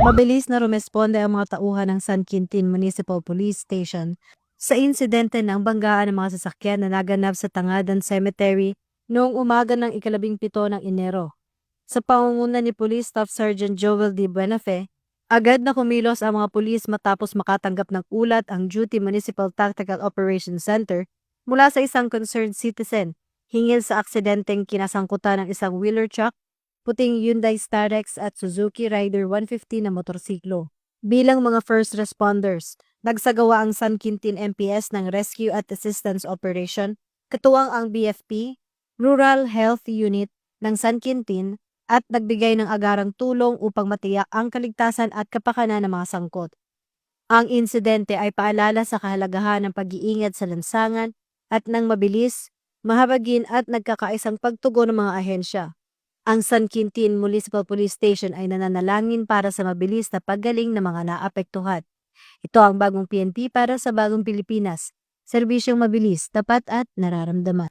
Mabilis na rumesponde ang mga tauhan ng San Quintin Municipal Police Station sa insidente ng banggaan ng mga sasakyan na naganap sa Tangadan Cemetery noong umaga ng ika-17 ng Enero. Sa pangunguna ni Police Staff Sergeant Joel D. Buenafe, agad na kumilos ang mga pulis matapos makatanggap ng ulat ang Duty Municipal Tactical Operations Center mula sa isang concerned citizen hinggil sa aksidenteng kinasangkutan ng isang wheeler truck, puting Hyundai Starex at Suzuki Rider 150 na motorsiklo. Bilang mga first responders, nagsagawa ang San Quintin MPS ng Rescue at Assistance Operation, katuwang ang BFP, Rural Health Unit ng San Quintin at nagbigay ng agarang tulong upang matiyak ang kaligtasan at kapakanan ng mga sangkot. Ang insidente ay paalala sa kahalagahan ng pag-iingat sa lansangan at ng mabilis, mahabagin at nagkakaisang pagtugon ng mga ahensya. Ang San Quintin Municipal Police Station ay nananalangin para sa mabilis na paggaling ng mga naapektuhan. Ito ang bagong PNP para sa bagong Pilipinas. Serbisyong mabilis, tapat at nararamdaman.